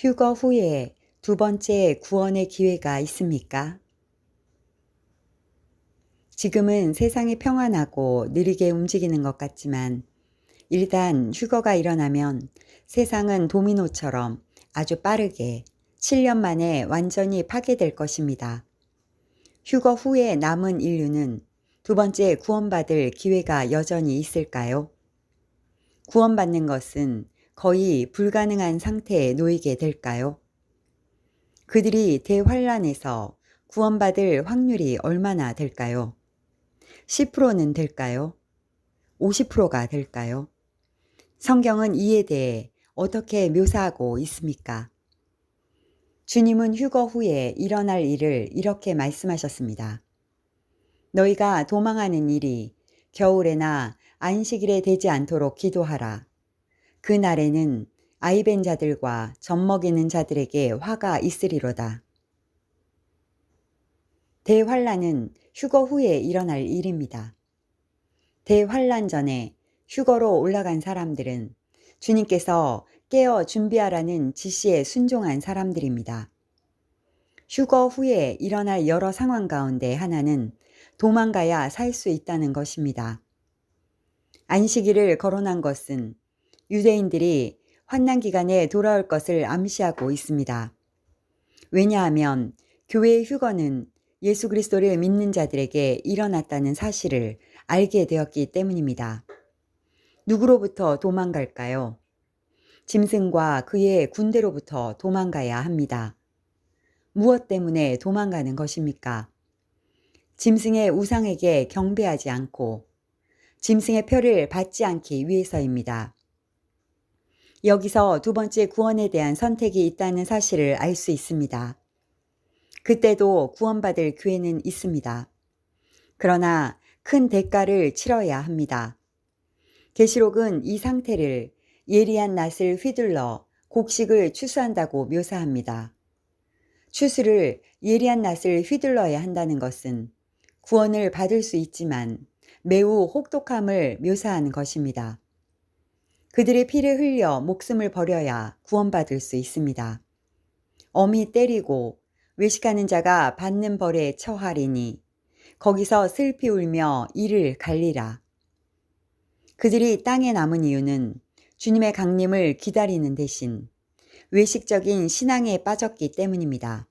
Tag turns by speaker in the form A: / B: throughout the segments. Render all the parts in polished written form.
A: 휴거 후에 두 번째 구원의 기회가 있습니까? 지금은 세상이 평안하고 느리게 움직이는 것 같지만 일단 휴거가 일어나면 세상은 도미노처럼 아주 빠르게 7년 만에 완전히 파괴될 것입니다. 휴거 후에 남은 인류는 두 번째 구원받을 기회가 여전히 있을까요? 구원받는 것은 거의 불가능한 상태에 놓이게 될까요? 그들이 대환란에서 구원받을 확률이 얼마나 될까요? 10%는 될까요? 50%가 될까요? 성경은 이에 대해 어떻게 묘사하고 있습니까? 주님은 휴거 후에 일어날 일을 이렇게 말씀하셨습니다. 너희가 도망하는 일이 겨울에나 안식일에 되지 않도록 기도하라. 그 날에는 아이벤 자들과 젖먹이는 자들에게 화가 있으리로다. 대환란은 휴거 후에 일어날 일입니다. 대환란 전에 휴거로 올라간 사람들은 주님께서 깨어 준비하라는 지시에 순종한 사람들입니다. 휴거 후에 일어날 여러 상황 가운데 하나는 도망가야 살 수 있다는 것입니다. 안식일을 거론한 것은 유대인들이 환난 기간에 돌아올 것을 암시하고 있습니다. 왜냐하면 교회의 휴거는 예수 그리스도를 믿는 자들에게 일어났다는 사실을 알게 되었기 때문입니다. 누구로부터 도망갈까요? 짐승과 그의 군대로부터 도망가야 합니다. 무엇 때문에 도망가는 것입니까? 짐승의 우상에게 경배하지 않고 짐승의 표를 받지 않기 위해서입니다. 여기서 두 번째 구원에 대한 선택이 있다는 사실을 알 수 있습니다. 그때도 구원받을 기회는 있습니다. 그러나 큰 대가를 치러야 합니다. 계시록은 이 상태를 예리한 낫을 휘둘러 곡식을 추수한다고 묘사합니다. 추수를 예리한 낫을 휘둘러야 한다는 것은 구원을 받을 수 있지만 매우 혹독함을 묘사하는 것입니다. 그들의 피를 흘려 목숨을 버려야 구원받을 수 있습니다. 엄히 때리고 외식하는 자가 받는 벌에 처하리니 거기서 슬피 울며 이를 갈리라. 그들이 땅에 남은 이유는 주님의 강림을 기다리는 대신 외식적인 신앙에 빠졌기 때문입니다.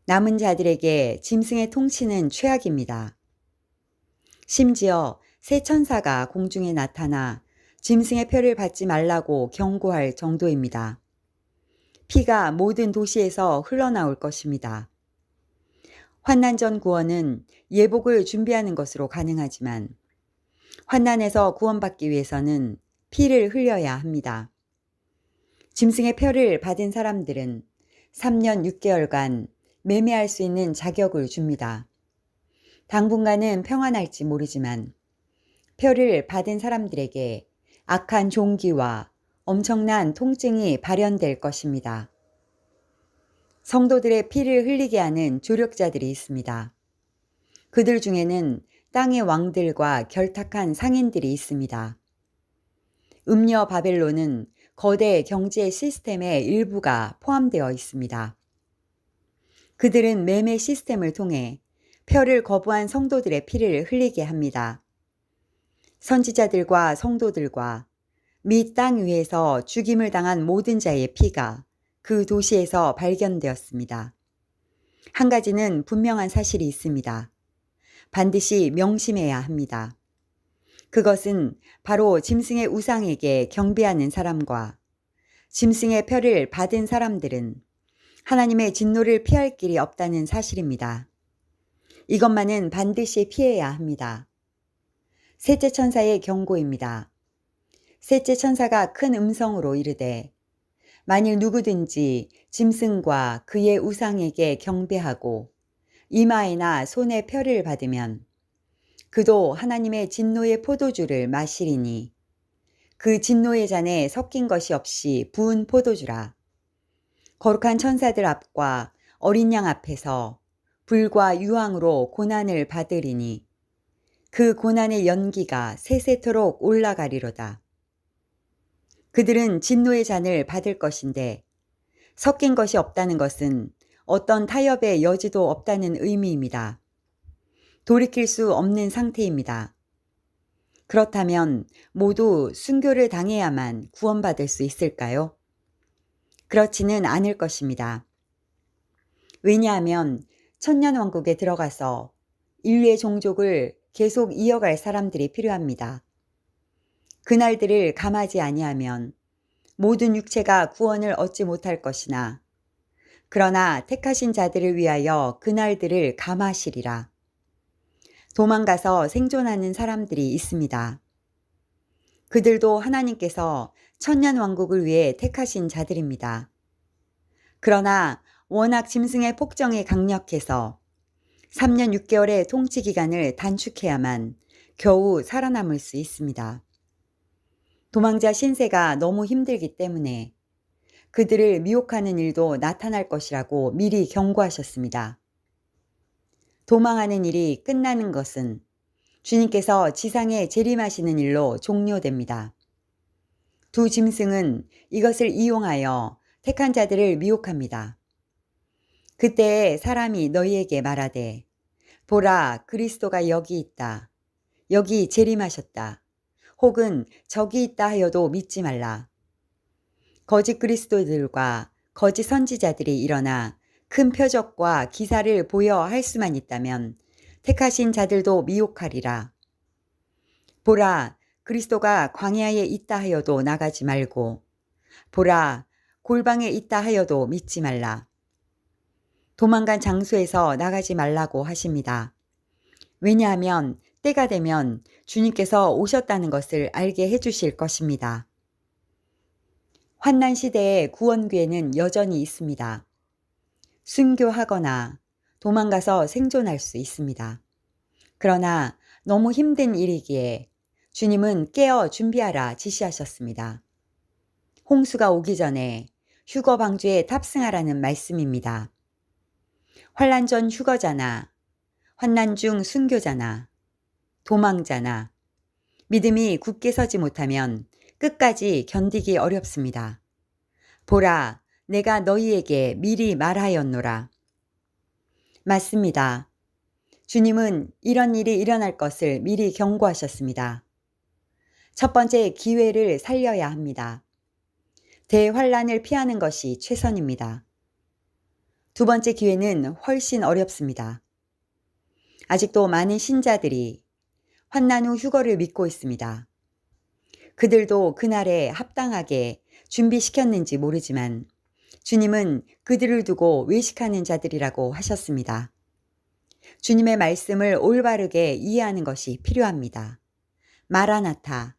A: 남은 자들에게 짐승의 통치는 최악입니다. 심지어 새 천사가 공중에 나타나 짐승의 표를 받지 말라고 경고할 정도입니다. 피가 모든 도시에서 흘러나올 것입니다. 환난 전 구원은 예복을 준비하는 것으로 가능하지만 환난에서 구원받기 위해서는 피를 흘려야 합니다. 짐승의 표를 받은 사람들은 3년 6개월간 매매할 수 있는 자격을 줍니다. 당분간은 평안할지 모르지만 표를 받은 사람들에게 악한 종기와 엄청난 통증이 발현될 것입니다. 성도들의 피를 흘리게 하는 조력자들이 있습니다. 그들 중에는 땅의 왕들과 결탁한 상인들이 있습니다. 음녀 바벨론은 거대 경제 시스템의 일부가 포함되어 있습니다. 그들은 매매 시스템을 통해 표를 거부한 성도들의 피를 흘리게 합니다. 선지자들과 성도들과 및 땅 위에서 죽임을 당한 모든 자의 피가 그 도시에서 발견되었습니다. 한 가지는 분명한 사실이 있습니다. 반드시 명심해야 합니다. 그것은 바로 짐승의 우상에게 경배하는 사람과 짐승의 표를 받은 사람들은 하나님의 진노를 피할 길이 없다는 사실입니다. 이것만은 반드시 피해야 합니다. 셋째 천사의 경고입니다. 셋째 천사가 큰 음성으로 이르되 만일 누구든지 짐승과 그의 우상에게 경배하고 이마에나 손에 표를 받으면 그도 하나님의 진노의 포도주를 마시리니 그 진노의 잔에 섞인 것이 없이 부은 포도주라. 거룩한 천사들 앞과 어린 양 앞에서 불과 유황으로 고난을 받으리니 그 고난의 연기가 세세토록 올라가리로다. 그들은 진노의 잔을 받을 것인데 섞인 것이 없다는 것은 어떤 타협의 여지도 없다는 의미입니다. 돌이킬 수 없는 상태입니다. 그렇다면 모두 순교를 당해야만 구원받을 수 있을까요? 그렇지는 않을 것입니다. 왜냐하면 천년왕국에 들어가서 인류의 종족을 계속 이어갈 사람들이 필요합니다. 그날들을 감하지 아니하면 모든 육체가 구원을 얻지 못할 것이나 그러나 택하신 자들을 위하여 그날들을 감하시리라. 도망가서 생존하는 사람들이 있습니다. 그들도 하나님께서 천년왕국을 위해 택하신 자들입니다. 그러나 워낙 짐승의 폭정에 강력해서 3년 6개월의 통치 기간을 단축해야만 겨우 살아남을 수 있습니다. 도망자 신세가 너무 힘들기 때문에 그들을 미혹하는 일도 나타날 것이라고 미리 경고하셨습니다. 도망하는 일이 끝나는 것은 주님께서 지상에 재림하시는 일로 종료됩니다. 두 짐승은 이것을 이용하여 택한 자들을 미혹합니다. 그때에 사람이 너희에게 말하되 보라 그리스도가 여기 있다. 여기 재림하셨다. 혹은 저기 있다 하여도 믿지 말라. 거짓 그리스도들과 거짓 선지자들이 일어나 큰 표적과 기사를 보여 할 수만 있다면 택하신 자들도 미혹하리라. 보라 그리스도가 광야에 있다 하여도 나가지 말고 보라 골방에 있다 하여도 믿지 말라. 도망간 장소에서 나가지 말라고 하십니다. 왜냐하면 때가 되면 주님께서 오셨다는 것을 알게 해주실 것입니다. 환난 시대의 구원기회는 여전히 있습니다. 순교하거나 도망가서 생존할 수 있습니다. 그러나 너무 힘든 일이기에 주님은 깨어 준비하라 지시하셨습니다. 홍수가 오기 전에 휴거 방주에 탑승하라는 말씀입니다. 환난 전 휴거자나 환난 중 순교자나 도망자나 믿음이 굳게 서지 못하면 끝까지 견디기 어렵습니다. 보라, 내가 너희에게 미리 말하였노라. 맞습니다. 주님은 이런 일이 일어날 것을 미리 경고하셨습니다. 첫 번째 기회를 살려야 합니다. 대환란을 피하는 것이 최선입니다. 두 번째 기회는 훨씬 어렵습니다. 아직도 많은 신자들이 환난 후 휴거를 믿고 있습니다. 그들도 그날에 합당하게 준비시켰는지 모르지만 주님은 그들을 두고 외식하는 자들이라고 하셨습니다. 주님의 말씀을 올바르게 이해하는 것이 필요합니다. 마라나타,